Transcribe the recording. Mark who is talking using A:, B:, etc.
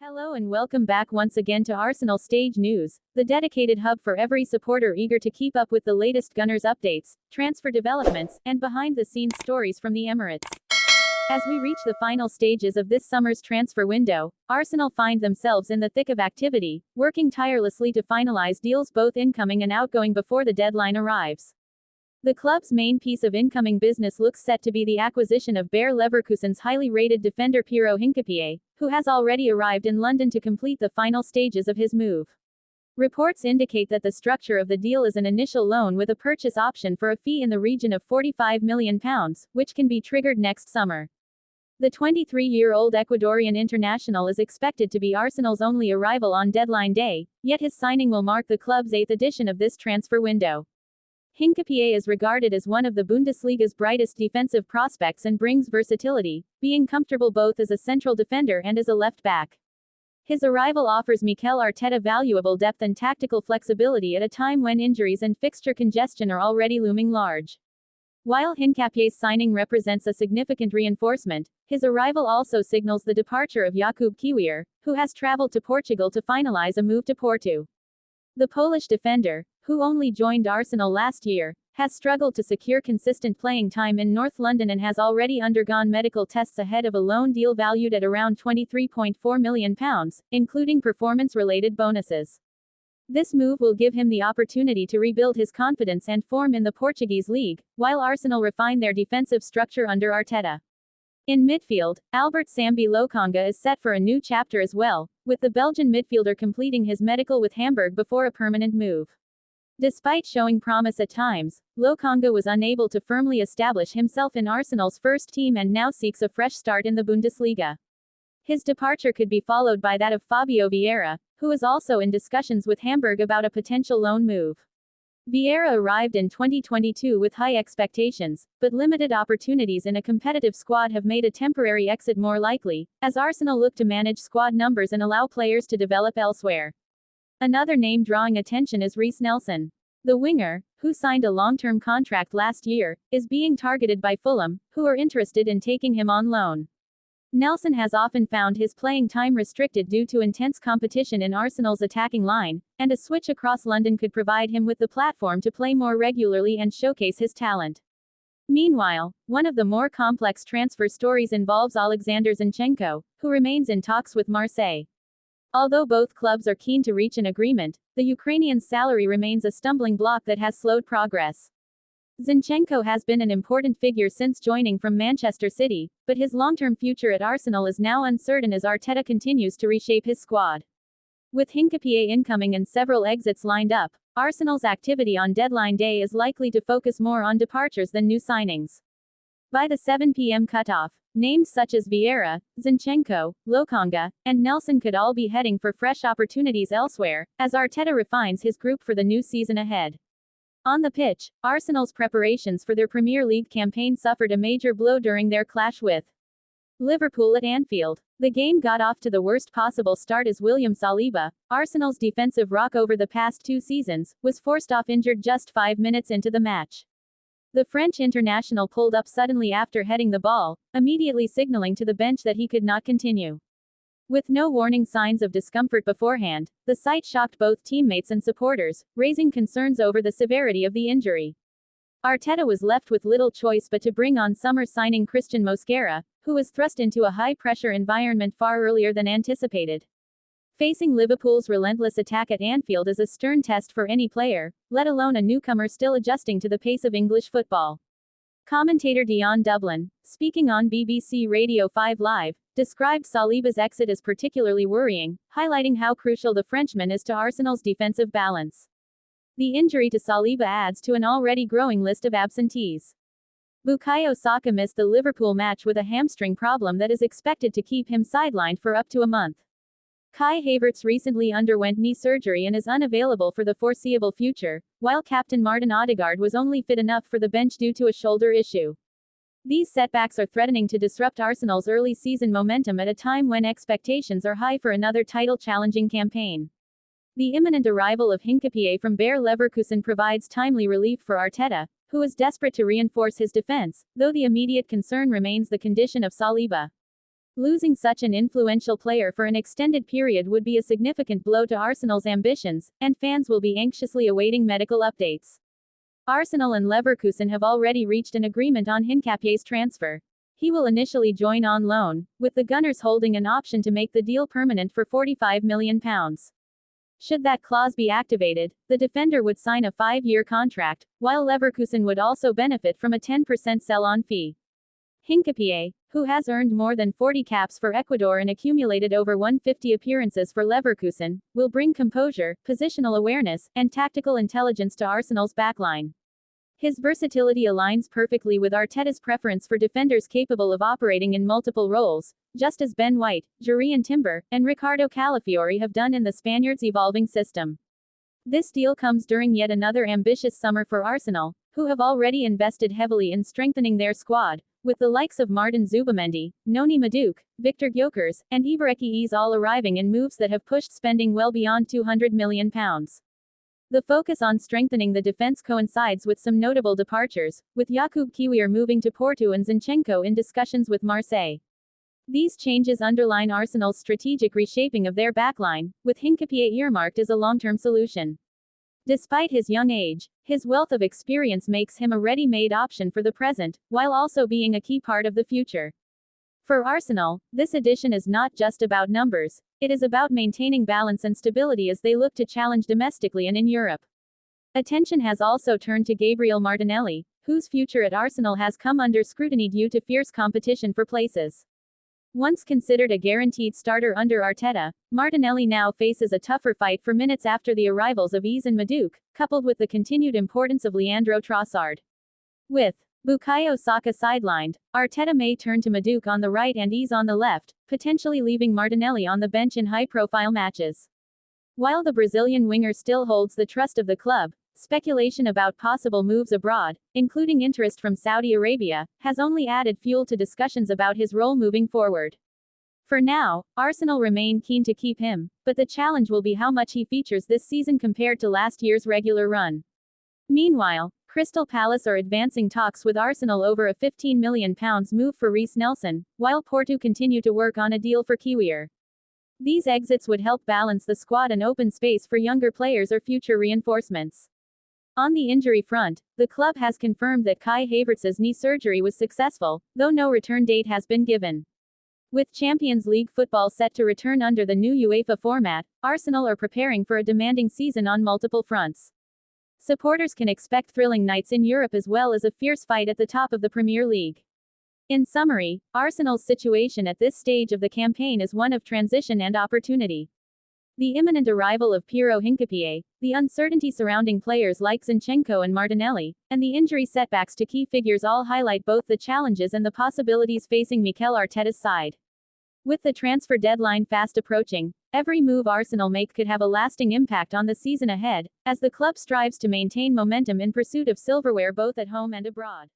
A: Hello and welcome back once again to Arsenal Stage News, the dedicated hub for every supporter eager to keep up with the latest Gunners updates, transfer developments, and behind-the-scenes stories from the Emirates. As we reach the final stages of this summer's transfer window, Arsenal find themselves in the thick of activity, working tirelessly to finalize deals both incoming and outgoing before the deadline arrives. The club's main piece of incoming business looks set to be the acquisition of Bayer Leverkusen's highly rated defender Piero Hincapié, who has already arrived in London to complete the final stages of his move. Reports indicate that the structure of the deal is an initial loan with a purchase option for a fee in the region of £45 million, which can be triggered next summer. The 23-year-old Ecuadorian international is expected to be Arsenal's only arrival on deadline day, yet his signing will mark the club's 8th edition of this transfer window. Hincapié is regarded as one of the Bundesliga's brightest defensive prospects and brings versatility, being comfortable both as a central defender and as a left back. His arrival offers Mikel Arteta valuable depth and tactical flexibility at a time when injuries and fixture congestion are already looming large. While Hincapié's signing represents a significant reinforcement, his arrival also signals the departure of Jakub Kiwior, who has traveled to Portugal to finalize a move to Porto. The Polish defender, who only joined Arsenal last year, has struggled to secure consistent playing time in North London and has already undergone medical tests ahead of a loan deal valued at around £23.4 million, including performance-related bonuses. This move will give him the opportunity to rebuild his confidence and form in the Portuguese league, while Arsenal refine their defensive structure under Arteta. In midfield, Albert Sambi Lokonga is set for a new chapter as well, with the Belgian midfielder completing his medical with Hamburg before a permanent move. Despite showing promise at times, Lokonga was unable to firmly establish himself in Arsenal's first team and now seeks a fresh start in the Bundesliga. His departure could be followed by that of Fabio Vieira, who is also in discussions with Hamburg about a potential loan move. Vieira arrived in 2022 with high expectations, but limited opportunities in a competitive squad have made a temporary exit more likely, as Arsenal look to manage squad numbers and allow players to develop elsewhere. Another name drawing attention is Reiss Nelson. The winger, who signed a long-term contract last year, is being targeted by Fulham, who are interested in taking him on loan. Nelson has often found his playing time restricted due to intense competition in Arsenal's attacking line, and a switch across London could provide him with the platform to play more regularly and showcase his talent. Meanwhile, one of the more complex transfer stories involves Alexander Zinchenko, who remains in talks with Marseille. Although both clubs are keen to reach an agreement, the Ukrainian's salary remains a stumbling block that has slowed progress. Zinchenko has been an important figure since joining from Manchester City, but his long-term future at Arsenal is now uncertain as Arteta continues to reshape his squad. With Hincapié incoming and several exits lined up, Arsenal's activity on deadline day is likely to focus more on departures than new signings. By the 7 p.m. cutoff, names such as Vieira, Zinchenko, Lokonga, and Nelson could all be heading for fresh opportunities elsewhere, as Arteta refines his group for the new season ahead. On the pitch, Arsenal's preparations for their Premier League campaign suffered a major blow during their clash with Liverpool at Anfield. The game got off to the worst possible start as William Saliba, Arsenal's defensive rock over the past 2 seasons, was forced off injured just 5 minutes into the match. The French international pulled up suddenly after heading the ball, immediately signaling to the bench that he could not continue. With no warning signs of discomfort beforehand, the sight shocked both teammates and supporters, raising concerns over the severity of the injury. Arteta was left with little choice but to bring on summer signing Christian Mosquera, who was thrust into a high-pressure environment far earlier than anticipated. Facing Liverpool's relentless attack at Anfield is a stern test for any player, let alone a newcomer still adjusting to the pace of English football. Commentator Dion Dublin, speaking on BBC Radio 5 Live, described Saliba's exit as particularly worrying, highlighting how crucial the Frenchman is to Arsenal's defensive balance. The injury to Saliba adds to an already growing list of absentees. Bukayo Saka missed the Liverpool match with a hamstring problem that is expected to keep him sidelined for up to a month. Kai Havertz recently underwent knee surgery and is unavailable for the foreseeable future, while captain Martin Odegaard was only fit enough for the bench due to a shoulder issue. These setbacks are threatening to disrupt Arsenal's early season momentum at a time when expectations are high for another title-challenging campaign. The imminent arrival of Hincapié from Bayer Leverkusen provides timely relief for Arteta, who is desperate to reinforce his defense, though the immediate concern remains the condition of Saliba. Losing such an influential player for an extended period would be a significant blow to Arsenal's ambitions, and fans will be anxiously awaiting medical updates. Arsenal and Leverkusen have already reached an agreement on Hincapie's transfer. He will initially join on loan, with the Gunners holding an option to make the deal permanent for £45 million. Should that clause be activated, the defender would sign a 5-year contract, while Leverkusen would also benefit from a 10% sell-on fee. Hincapie, who has earned more than 40 caps for Ecuador and accumulated over 150 appearances for Leverkusen, will bring composure, positional awareness, and tactical intelligence to Arsenal's backline. His versatility aligns perfectly with Arteta's preference for defenders capable of operating in multiple roles, just as Ben White, Jurrien Timber, and Ricardo Calafiori have done in the Spaniards' evolving system. This deal comes during yet another ambitious summer for Arsenal, who have already invested heavily in strengthening their squad, with the likes of Martin Zubimendi, Noni Madueke, Victor Gyökeres, and Ibaraki all arriving in moves that have pushed spending well beyond £200 million. The focus on strengthening the defense coincides with some notable departures, with Jakub Kiwior moving to Porto and Zinchenko in discussions with Marseille. These changes underline Arsenal's strategic reshaping of their backline, with Hincapie earmarked as a long-term solution. Despite his young age, his wealth of experience makes him a ready-made option for the present, while also being a key part of the future. For Arsenal, this addition is not just about numbers, it is about maintaining balance and stability as they look to challenge domestically and in Europe. Attention has also turned to Gabriel Martinelli, whose future at Arsenal has come under scrutiny due to fierce competition for places. Once considered a guaranteed starter under Arteta, Martinelli now faces a tougher fight for minutes after the arrivals of Eze and Madueke, coupled with the continued importance of Leandro Trossard. With Bukayo Saka sidelined, Arteta may turn to Madueke on the right and Eze on the left, potentially leaving Martinelli on the bench in high-profile matches. While the Brazilian winger still holds the trust of the club, speculation about possible moves abroad, including interest from Saudi Arabia, has only added fuel to discussions about his role moving forward. For now, Arsenal remain keen to keep him, but the challenge will be how much he features this season compared to last year's regular run. Meanwhile, Crystal Palace are advancing talks with Arsenal over a £15 million move for Reiss Nelson, while Porto continue to work on a deal for Kiwior. These exits would help balance the squad and open space for younger players or future reinforcements. On the injury front, the club has confirmed that Kai Havertz's knee surgery was successful, though no return date has been given. With Champions League football set to return under the new UEFA format, Arsenal are preparing for a demanding season on multiple fronts. Supporters can expect thrilling nights in Europe as well as a fierce fight at the top of the Premier League. In summary, Arsenal's situation at this stage of the campaign is one of transition and opportunity. The imminent arrival of Piero Hincapie, the uncertainty surrounding players like Zinchenko and Martinelli, and the injury setbacks to key figures all highlight both the challenges and the possibilities facing Mikel Arteta's side. With the transfer deadline fast approaching, every move Arsenal make could have a lasting impact on the season ahead, as the club strives to maintain momentum in pursuit of silverware both at home and abroad.